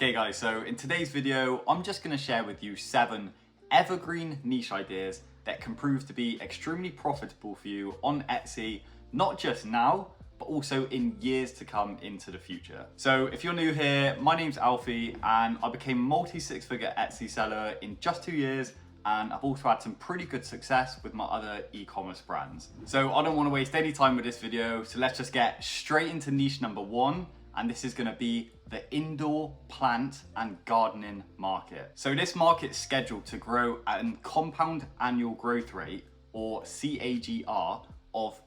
Okay guys, so in today's video, I'm just gonna share with you 7 evergreen niche ideas that can prove to be extremely profitable for you on Etsy, not just now, but also in years to come into the future. So if you're new here, my name's Alfie and I became a multi-six-figure Etsy seller in just 2 years, and I've also had some pretty good success with my other e-commerce brands. So I don't wanna waste any time with this video, so let's just get straight into niche number 1, and this is gonna be the indoor plant and gardening market. So this market's scheduled to grow at a compound annual growth rate, or CAGR, of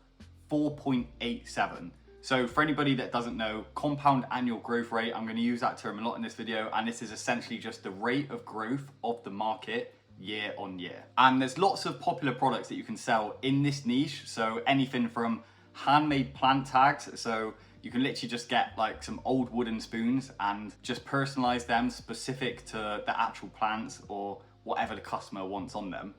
4.87. So for anybody that doesn't know, compound annual growth rate, I'm gonna use that term a lot in this video, and this is essentially just the rate of growth of the market year on year. And there's lots of popular products that you can sell in this niche. So anything from handmade plant tags, so you can literally just get like some old wooden spoons and just personalize them specific to the actual plants or whatever the customer wants on them.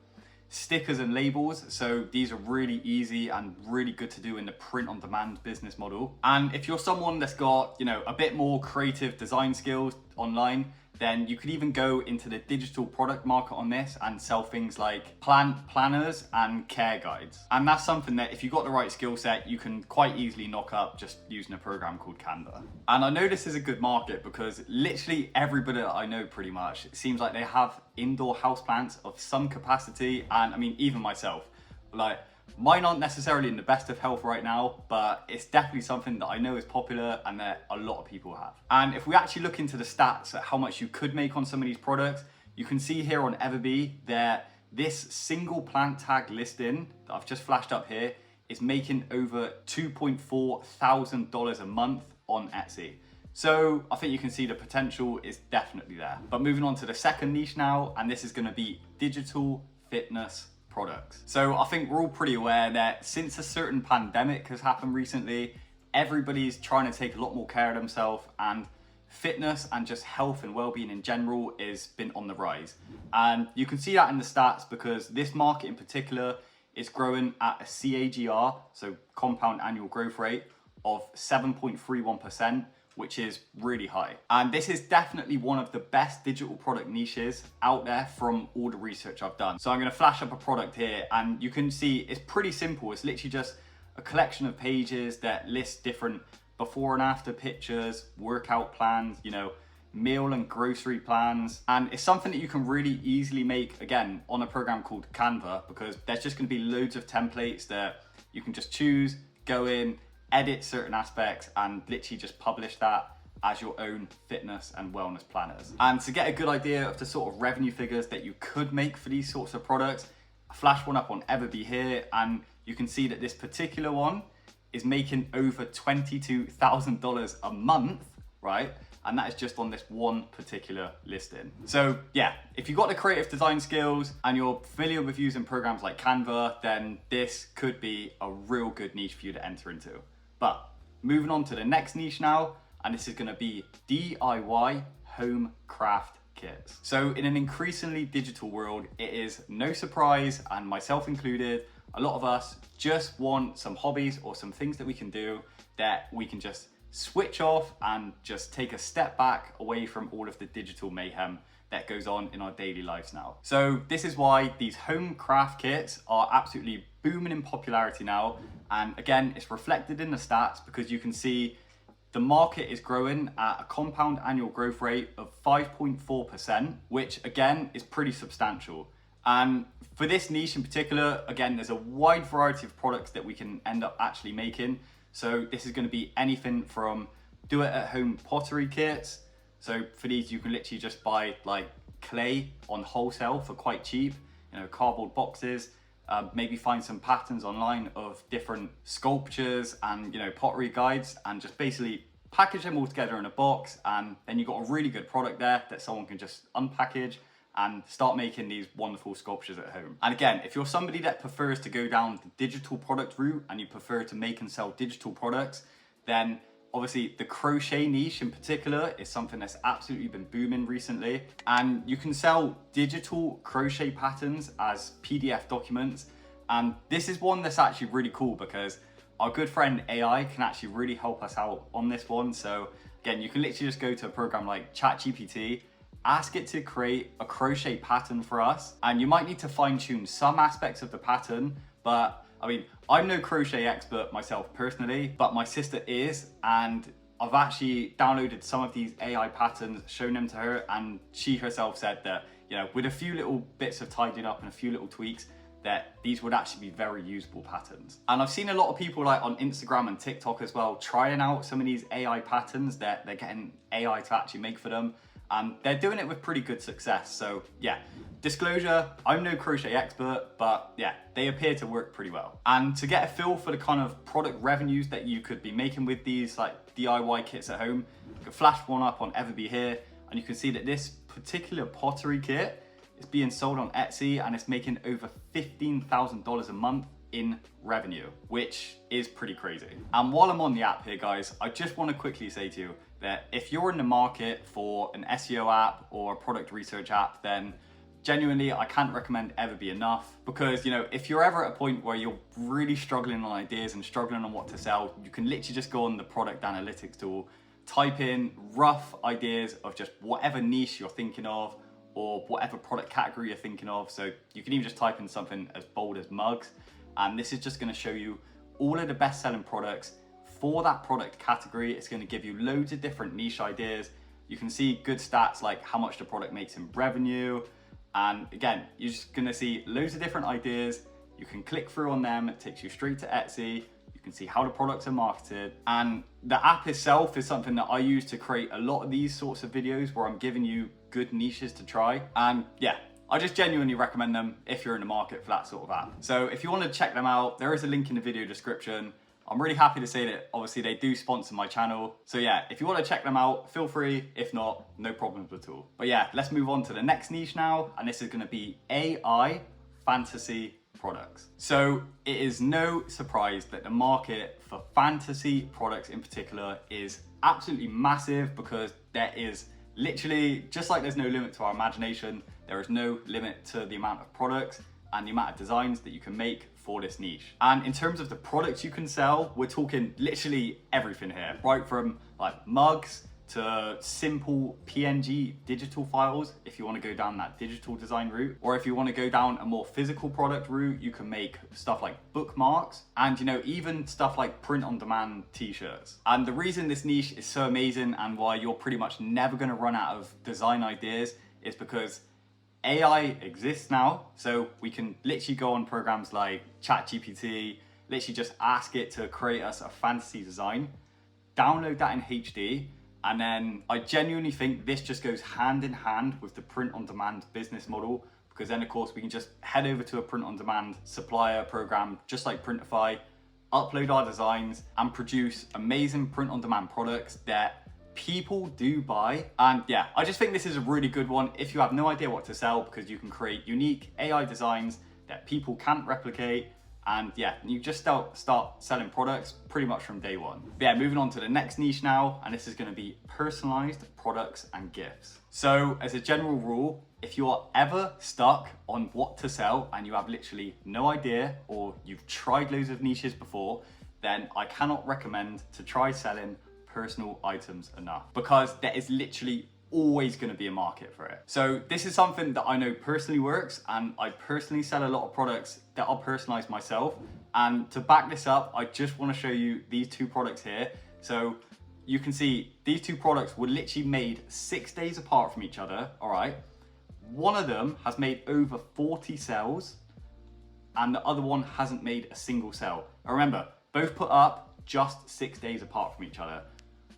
Stickers and labels, so these are really easy and really good to do in the print on demand business model. And if you're someone that's got, a bit more creative design skills online, then you could even go into the digital product market on this and sell things like plant planners and care guides. And that's something that if you've got the right skill set, you can quite easily knock up just using a program called Canva. And I know this is a good market because literally everybody that I know pretty much, it seems like they have indoor houseplants of some capacity. And I mean, even myself, mine aren't necessarily in the best of health right now, but it's definitely something that I know is popular and that a lot of people have. And if we actually look into the stats at how much you could make on some of these products, you can see here on Evergreen that this single plant tag listing that I've just flashed up here is making over $2.4 thousand a month on Etsy. So I think you can see the potential is definitely there. But moving on to the second niche now, and this is gonna be digital fitness products. So I think we're all pretty aware that since a certain pandemic has happened recently, everybody's trying to take a lot more care of themselves, and fitness and just health and well-being in general has been on the rise. And you can see that in the stats because this market in particular is growing at a CAGR, so compound annual growth rate, of 7.31%, which is really high. And this is definitely one of the best digital product niches out there from all the research I've done. So I'm gonna flash up a product here and you can see it's pretty simple. It's literally just a collection of pages that list different before and after pictures, workout plans, meal and grocery plans. And it's something that you can really easily make, again, on a program called Canva, because there's just gonna be loads of templates that you can just choose, go in, edit certain aspects, and literally just publish that as your own fitness and wellness planners. And to get a good idea of the sort of revenue figures that you could make for these sorts of products, I flashed one up on Evergreen here, and you can see that this particular one is making over $22,000 a month, right? And that is just on this one particular listing. So yeah, if you've got the creative design skills and you're familiar with using programs like Canva, then this could be a real good niche for you to enter into. But moving on to the next niche now, and this is gonna be DIY home craft kits. So in an increasingly digital world, it is no surprise, and myself included, a lot of us just want some hobbies or some things that we can do that we can just switch off and just take a step back away from all of the digital mayhem that goes on in our daily lives now. So this is why these home craft kits are absolutely booming in popularity now. And again, it's reflected in the stats because you can see the market is growing at a compound annual growth rate of 5.4%, which again is pretty substantial. And for this niche in particular, again, there's a wide variety of products that we can end up actually making. So this is going to be anything from do-it-at-home pottery kits. So for these, you can literally just buy like clay on wholesale for quite cheap, cardboard boxes, maybe find some patterns online of different sculptures and, pottery guides, and just basically package them all together in a box. And then you've got a really good product there that someone can just unpackage and start making these wonderful sculptures at home. And again, if you're somebody that prefers to go down the digital product route and you prefer to make and sell digital products, then obviously the crochet niche in particular is something that's absolutely been booming recently. And you can sell digital crochet patterns as PDF documents. And this is one that's actually really cool because our good friend AI can actually really help us out on this one. So Again, you can literally just go to a program like ChatGPT, ask it to create a crochet pattern for us, and you might need to fine tune some aspects of the pattern, but I mean, I'm no crochet expert myself personally, but my sister is, and I've actually downloaded some of these AI patterns, shown them to her, and she herself said that, you know, with a few little bits of tidying up and a few little tweaks, that these would actually be very usable patterns. And I've seen a lot of people like on Instagram and TikTok as well, trying out some of these AI patterns that they're getting AI to actually make for them. And they're doing it with pretty good success. So yeah, disclosure, I'm no crochet expert, but yeah, they appear to work pretty well. And to get a feel for the kind of product revenues that you could be making with these like DIY kits at home, you can flash one up on Evergreen here, and you can see that this particular pottery kit is being sold on Etsy and it's making over $15,000 a month in revenue, which is pretty crazy. And while I'm on the app here, guys, I just want to quickly say to you that if you're in the market for an SEO app or a product research app, then genuinely I can't recommend Evergreen enough, because, you know, if you're ever at a point where you're really struggling on ideas and struggling on what to sell, you can literally just go on the product analytics tool, type in rough ideas of just whatever niche you're thinking of or whatever product category you're thinking of. So you can even just type in something as bold as mugs, and this is just going to show you all of the best selling products for that product category. It's going to give you loads of different niche ideas. You can see good stats like how much the product makes in revenue, and again, you're just going to see loads of different ideas. You can click through on them, it takes you straight to Etsy. You can see how the products are marketed, and the app itself is something that I use to create a lot of these sorts of videos where I'm giving you good niches to try. And yeah, I just genuinely recommend them if you're in the market for that sort of app. So if you want to check them out, there is a link in the video description. I'm really happy to say that obviously they do sponsor my channel. So yeah, if you want to check them out, feel free. If not, no problems at all. But yeah, let's move on to the next niche now. And this is going to be AI fantasy products. So it is no surprise that the market for fantasy products in particular is absolutely massive, because there is literally, just like there's no limit to our imagination, there is no limit to the amount of products and the amount of designs that you can make for this niche. And in terms of the products you can sell, we're talking literally everything here, right from like mugs to simple PNG digital files if you want to go down that digital design route, or if you want to go down a more physical product route, you can make stuff like bookmarks, and you know, even stuff like print on demand t-shirts. And the reason this niche is so amazing and why you're pretty much never going to run out of design ideas is because AI exists now. So we can literally go on programs like ChatGPT, literally just ask it to create us a fantasy design, download that in HD, and then I genuinely think this just goes hand in hand with the print on demand business model, because then of course we can just head over to a print on demand supplier program just like Printify, upload our designs and produce amazing print on demand products that people do buy. And yeah, I just think this is a really good one if you have no idea what to sell, because you can create unique AI designs that people can't replicate. And yeah, you just start selling products pretty much from day one. But yeah, moving on to the next niche now, and this is going to be personalized products and gifts. So as a general rule, if you are ever stuck on what to sell and you have literally no idea, or you've tried loads of niches before, then I cannot recommend to try selling personal items enough, because there is literally always going to be a market for it. So this is something that I know personally works, and I personally sell a lot of products that are personalized myself. And to back this up, I just want to show you these two products here. So you can see these two products were literally made 6 days apart from each other. All right, one of them has made over 40 sales and the other one hasn't made a single sale. Now remember, both put up just 6 days apart from each other.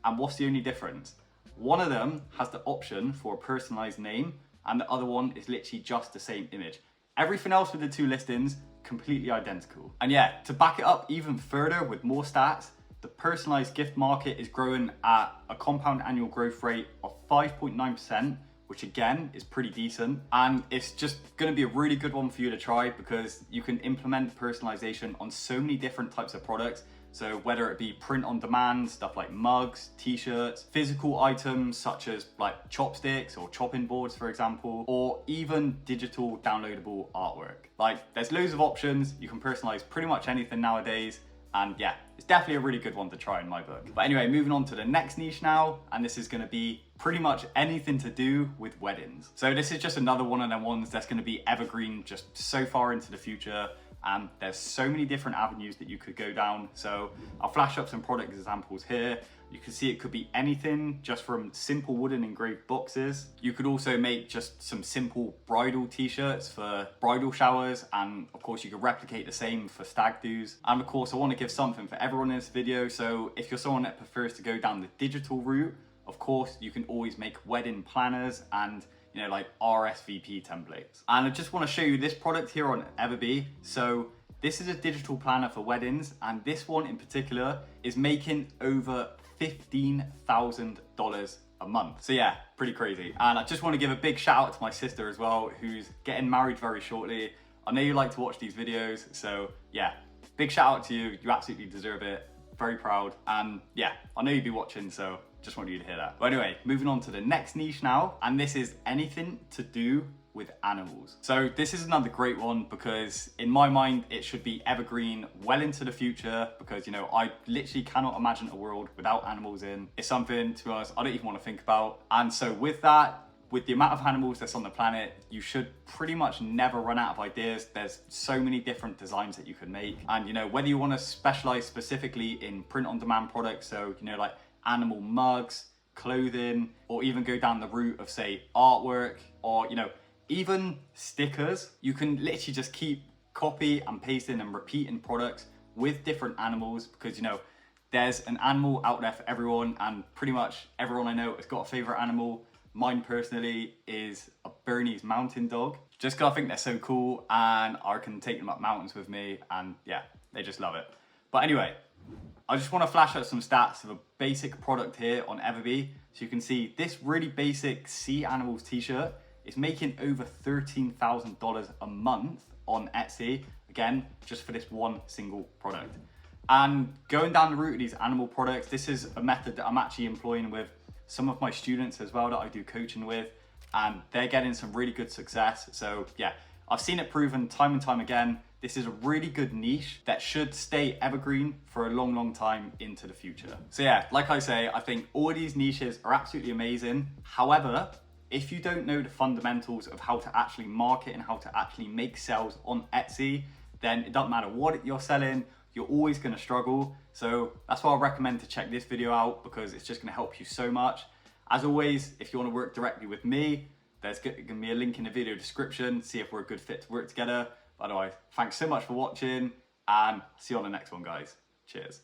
And what's the only difference? One of them has the option for a personalized name, and the other one is literally just the same image. Everything else with the two listings, completely identical. And yeah, to back it up even further with more stats, the personalized gift market is growing at a compound annual growth rate of 5.9%, which again is pretty decent. And it's just gonna be a really good one for you to try, because you can implement personalization on so many different types of products. So whether it be print on demand, stuff like mugs, t-shirts, physical items such as like chopsticks or chopping boards, for example, or even digital downloadable artwork. Like there's loads of options. You can personalize pretty much anything nowadays. And yeah, it's definitely a really good one to try in my book. But anyway, moving on to the next niche now, and this is gonna be pretty much anything to do with weddings. So this is just another one of them ones that's gonna be evergreen, just so far into the future. And there's so many different avenues that you could go down. So I'll flash up some product examples here. You can see it could be anything, just from simple wooden engraved boxes. You could also make just some simple bridal t-shirts for bridal showers. And of course you could replicate the same for stag do's. And of course I want to give something for everyone in this video. So if you're someone that prefers to go down the digital route, of course you can always make wedding planners and like RSVP templates. And I just want to show you this product here on Everbee. So this is a digital planner for weddings, and this one in particular is making over $15,000 a month. So yeah, pretty crazy. And I just want to give a big shout out to my sister as well, who's getting married very shortly. I know you like to watch these videos, so yeah, big shout out to you. You absolutely deserve it. Very proud. And yeah, I know you'd be watching, so just wanted you to hear that. But anyway, moving on to the next niche now, and this is anything to do with animals. So this is another great one because in my mind, it should be evergreen well into the future because, I literally cannot imagine a world without animals in. It's something, to be honest, I don't even want to think about. And so with that, with the amount of animals that's on the planet, you should pretty much never run out of ideas. There's so many different designs that you can make. And whether you want to specialize specifically in print on demand products, so, like animal mugs, clothing, or even go down the route of say artwork, or even stickers. You can literally just keep copy and pasting and repeating products with different animals because there's an animal out there for everyone, and pretty much everyone I know has got a favorite animal. Mine personally is a Bernese mountain dog, just because I think they're so cool and I can take them up mountains with me, and yeah, they just love it. But anyway, I just want to flash out some stats of a basic product here on Everbee. So you can see this really basic sea animals t-shirt is making over $13,000 a month on Etsy. Again, just for this one single product. And going down the route of these animal products, this is a method that I'm actually employing with some of my students as well that I do coaching with, and they're getting some really good success. So yeah, I've seen it proven time and time again. This is a really good niche that should stay evergreen for a long, long time into the future. So yeah, like I say, I think all these niches are absolutely amazing. However, if you don't know the fundamentals of how to actually market and how to actually make sales on Etsy, then it doesn't matter what you're selling, you're always gonna struggle. So that's why I recommend to check this video out, because it's just gonna help you so much. As always, if you wanna work directly with me, there's gonna be a link in the video description, see if we're a good fit to work together. Otherwise, thanks so much for watching, and see you on the next one, guys. Cheers.